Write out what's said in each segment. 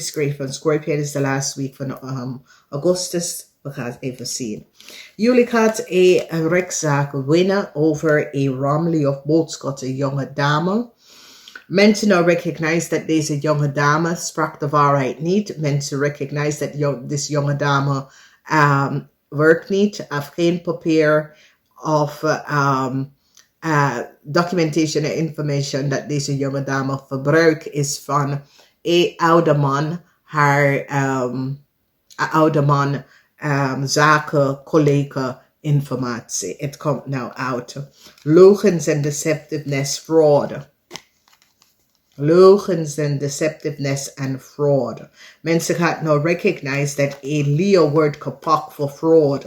is KREEFT VISSEN SCHORPIOEN is de laatste week van augustus. We gaan het even zien. Jullie gaat een rechtszaak winnen over een Romley of Boodschap, een jonge dame. Mensen nou recognize dat deze jonge dame sprak de waarheid niet. Mensen recognize dat deze jonge dame werkt niet, heeft geen papier of documentation en information dat deze jonge dame verbruik is van een oude man, haar oude man, zaken, collega, informatie. Het komt nou uit. Logens en deceptiveness, fraud. Logens en deceptiveness en fraud. Mensen gaan nou recognize dat een Leo wordt gepakt voor fraud.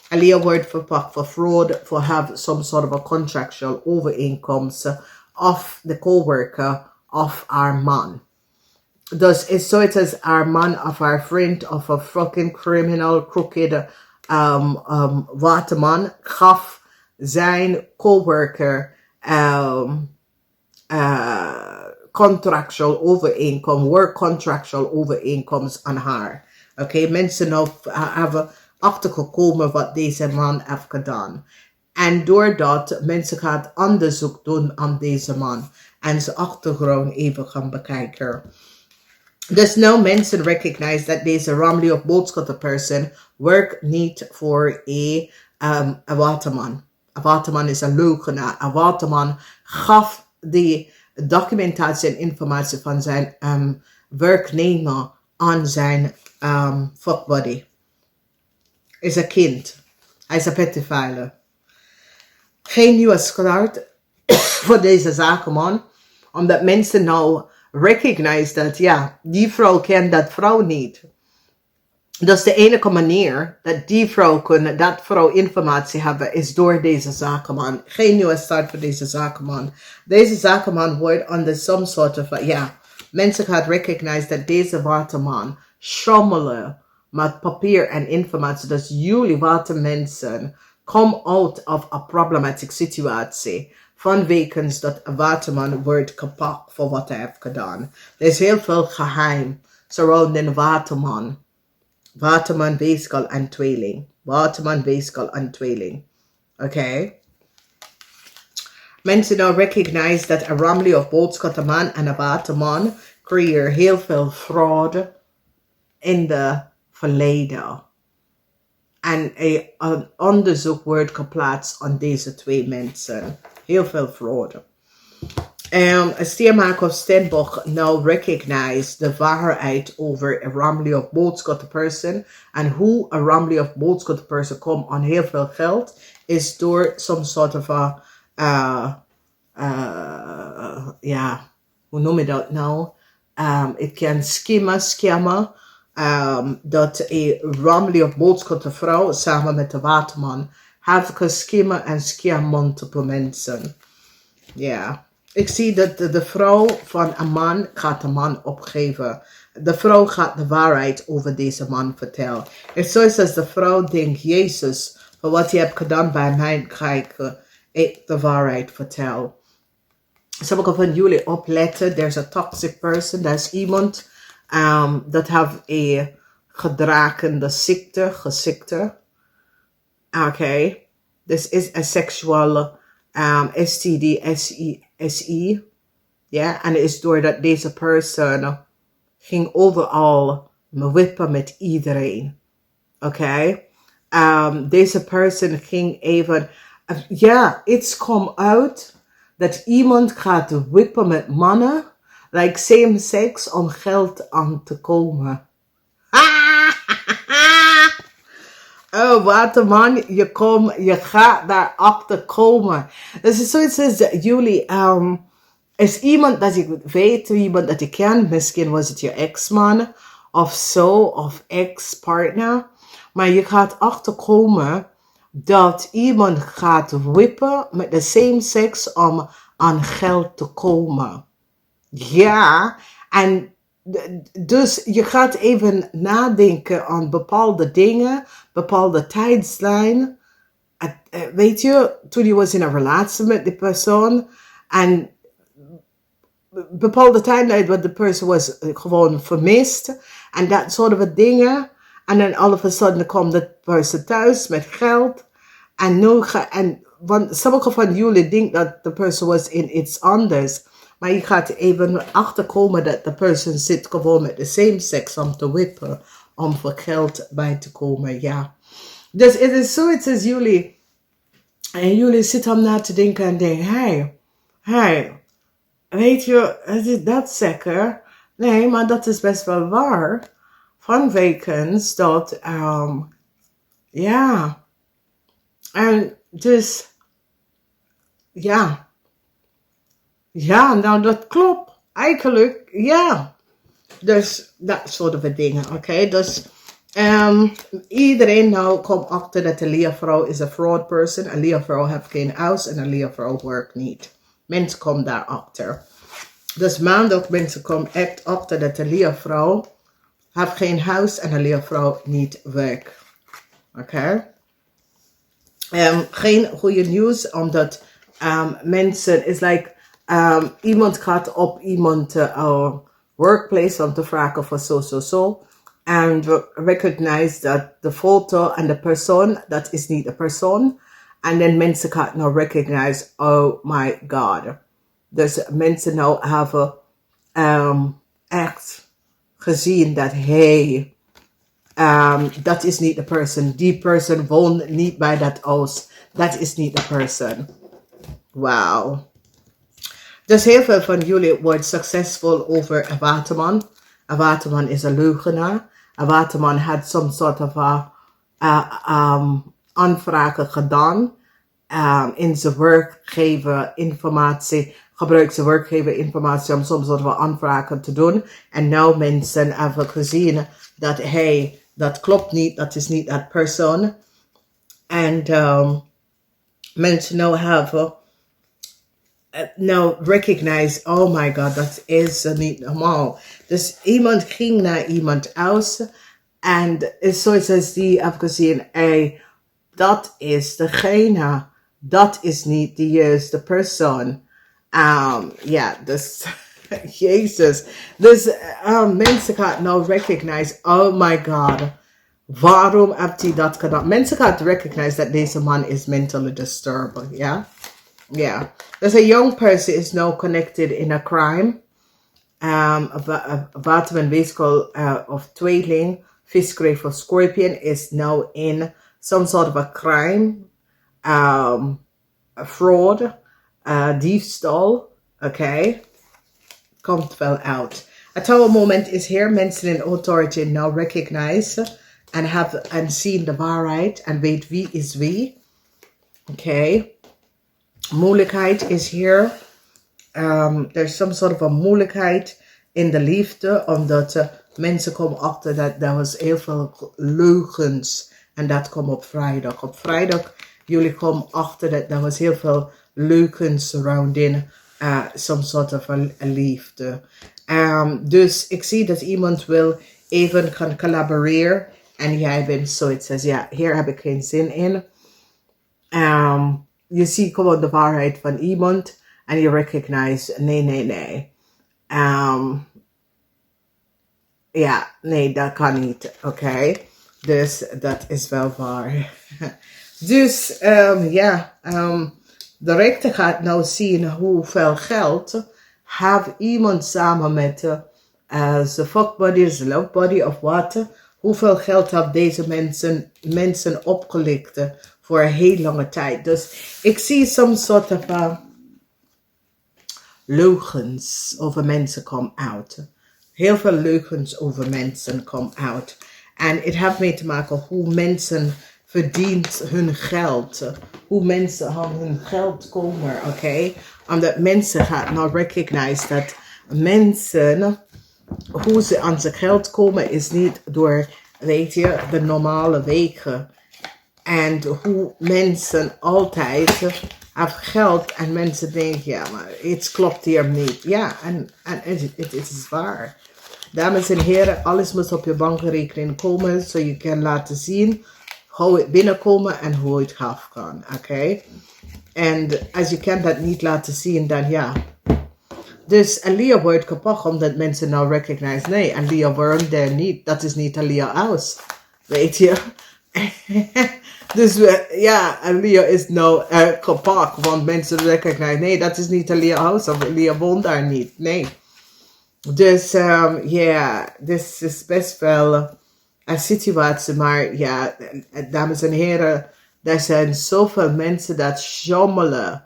Een Leo wordt verpakt voor fraud, for have some sort of a contractual overeenkomst of the coworker of haar man. Dus is zoiets als haar man of haar vriend of een fucking criminal, crooked waterman gaf zijn coworker contractual overeenkomst, work contractual overeenkomst aan haar. Oké, mensen hebben achtergekomen wat deze man heeft gedaan. En doordat mensen gaan onderzoek doen aan deze man en zijn achtergrond even gaan bekijken. Dus nou mensen recognize dat deze Romley of Boodschap person werkt niet voor een waterman. Een waterman is een leugenaar. Een waterman gaf de documentatie en informatie van zijn werknemer aan zijn fuckbuddy. Is een kind. Hij is een pedofiele. Geen nieuwe start voor deze zaken, man. Omdat mensen nou recognize dat, ja, die vrouw kent dat vrouw niet. Dus de enige manier dat die vrouw kunnen, dat vrouw informatie hebben, is door deze zakenman. Geen nieuwe start voor deze zakenman. Deze zakenman wordt onder some sort of, ja, mensen gaan recognize dat deze waterman schommelen met papier en informatie. Dus jullie watermensen come out of a problematic situatie. Vanwege dat een waterman wordt gepakt voor wat hij heeft gedaan. Er is heel veel geheim surrounding waterman. Waterman, weeskal en tweeling. Waterman, weeskal en tweeling. Oké. Mensen nou recognize dat een Romley of Boodschap, een man en een waterman creëren heel veel fraude in de verleden. En een onderzoek wordt geplaatst aan deze twee mensen. Heel veel fraude. Een stiermaker of Stenbosch now recognize de waarheid over een Romley of Boodschap person. En hoe een Romley of Boodschap person komt aan heel veel geld is door some sort of ja, hoe noem je dat nou? Het kan scammen. Dat een Romley of Boodschap vrouw samen met de waterman heeft geschimmen en scam multiple mensen. Ja. Ik zie dat de vrouw van een man gaat de man opgeven. De vrouw gaat de waarheid over deze man vertellen. Het is zoals als de vrouw denkt, Jezus, voor wat je hebt gedaan bij mij, ga ik de waarheid vertellen. Sommigen van jullie opletten, there's a toxic person, dat is iemand dat heeft een gedragende ziekte. Oké. Dus is een seksuele STD, SI. Ja, en het is doordat deze persoon ging overal wippen met iedereen. Oké. Deze persoon ging even, ja, iets komt uit dat iemand gaat wippen met mannen, like same sex, om geld aan te komen. Oh, waterman, je gaat daarachter komen. Dus het is zoiets als jullie, is iemand dat je weet, iemand dat je kent, misschien was het je ex-man, of zo, of ex-partner. Maar je gaat achterkomen dat iemand gaat wippen met de same sex om aan geld te komen. Ja, en dus je gaat even nadenken aan bepaalde dingen, bepaalde tijdslijn. Weet je, toen je was in een relatie met die persoon en bepaalde tijdlijn wat de person was gewoon vermist. En dat soort of dingen. En dan all of a sudden komt de person thuis met geld. Want sommige van jullie denken dat de person was in iets anders. Maar je gaat even achterkomen dat de person zit gewoon met de same sex om te wippen. Om voor geld bij te komen, ja. Dus het is zoiets als jullie. En jullie zitten om na te denken en denken, hey, weet je, is dat zeker? Nee, maar dat is best wel waar. Van wekens dat, ja. En dus, ja. Ja, nou dat klopt. Eigenlijk, ja. Dus dat soort dingen, oké? Dus iedereen nou komt achter dat de leervrouw is een fraud person. Een leervrouw heeft geen huis en een leervrouw werkt niet. Mensen komen daarachter. Dus maandag mensen komen echt achter dat de leervrouw heeft geen huis en de leervrouw niet werkt. Oké? Geen goede nieuws, omdat mensen is like iemand gaat op iemand workplace om te vragen voor zo. And recognize dat de foto en de persoon, dat is niet de persoon. En dan mensen gaan nou recognize, oh my god. Dus mensen nou hebben echt gezien dat, hey, dat is niet de persoon. Die persoon woont niet bij dat huis. Dat is niet de persoon. Wauw. Dus heel veel van jullie worden succesvol over een waterman. Een waterman is een leugenaar. Een waterman had some sort of aanvragen gedaan. In zijn werkgever informatie. Gebruikt zijn werkgever informatie om soms soort van aanvragen te doen. En nou mensen hebben gezien dat, hey, dat klopt niet. Dat is niet dat persoon. En mensen nou hebben nou recognize, oh my god, dat is niet normaal. Dus iemand ging naar iemand huis en is zoiets als die heeft gezien, hey, dat is degene, dat is niet de juiste persoon. Ja, dus, Jezus. Dus mensen gaan nou recognize, oh my god, waarom heeft hij dat gedaan? Mensen gaan recognize dat deze man is mentally disturbed, ja. Yeah, there's a young person is now connected in a crime. Waterman Weeskal of tweeling, fish, KREEFT of Scorpion is now in some sort of a crime, a fraud, diefstal. Okay, komt wel out. A tower moment is here. Mensen in authority now recognize and have and seen the waarheid and weet wie is wie. Okay. Moeilijkheid is hier. There's some sort of a moeilijkheid in de liefde. Omdat mensen komen achter dat er was heel veel leugens. En dat komt op vrijdag. Op vrijdag, jullie komen achter dat er was heel veel leugens surrounding some sort of a liefde. Dus ik zie dat iemand wil even gaan collaboreren. En jij bent zoiets als, ja, hier heb ik geen zin in. Je ziet gewoon de waarheid van iemand en je recognize, nee. Ja, nee, dat kan niet, oké. Dus dat is wel waar. Dus, de rechter gaat nou zien hoeveel geld heeft iemand samen met zijn fuckbuddy, zijn lovebuddy of wat. Hoeveel geld heeft deze mensen opgelicht voor een heel lange tijd. Dus ik zie some sort of leugens over mensen come out. Heel veel leugens over mensen come out. En het heeft mee te maken hoe mensen verdient hun geld. Hoe mensen aan hun geld komen, oké? Omdat mensen gaan nou recognize dat mensen, hoe ze aan zijn geld komen is niet door, weet je, de normale wegen. En hoe mensen altijd hebben geld en mensen denken, ja, maar iets klopt hier niet. Ja, en het is waar. Dames en heren, alles moet op je bankrekening komen, zodat je kan laten zien hoe het binnenkomen en hoe het af kan, oké? En als je kan dat niet laten zien, dan ja, Dus een Leo wordt kapot omdat mensen nou recognize. Nee, een Leo wordt daar niet. Dat is niet een Leo house. Weet je? Dus ja, een Leo is nou kapot. Want mensen recognize. Nee, dat is niet een Leo house. Of Leo woont daar niet. Nee. Dus ja, dit is best wel een situatie. Maar ja, dames en heren. Er zijn zoveel mensen dat jommelen.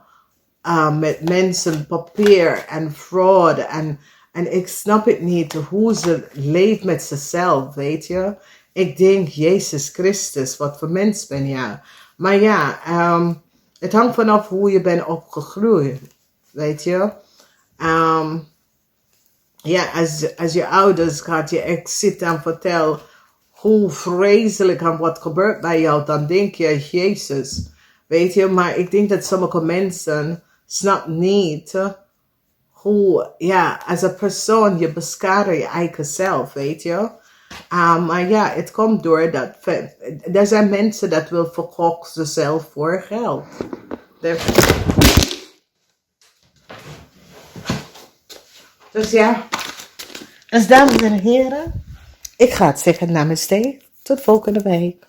Met mensen, papier en fraud. En ik snap het niet hoe ze leeft met zichzelf, weet je. Ik denk, Jezus Christus, wat voor mens ben je. Maar ja, het hangt vanaf hoe je bent opgegroeid, weet je. Ja, als je ouders gaat je echt zitten en vertellen hoe vreselijk en wat gebeurt bij jou, dan denk je, Jezus, weet je. Maar ik denk dat sommige mensen snappen niet hoe, ja, als een persoon je beschermt je eigen zelf, weet je. Maar ja, het komt door dat er zijn mensen dat wil verkopen zichzelf voor geld. Dus ja, dus dames en heren, ik ga het zeggen namaste. Tot volgende week.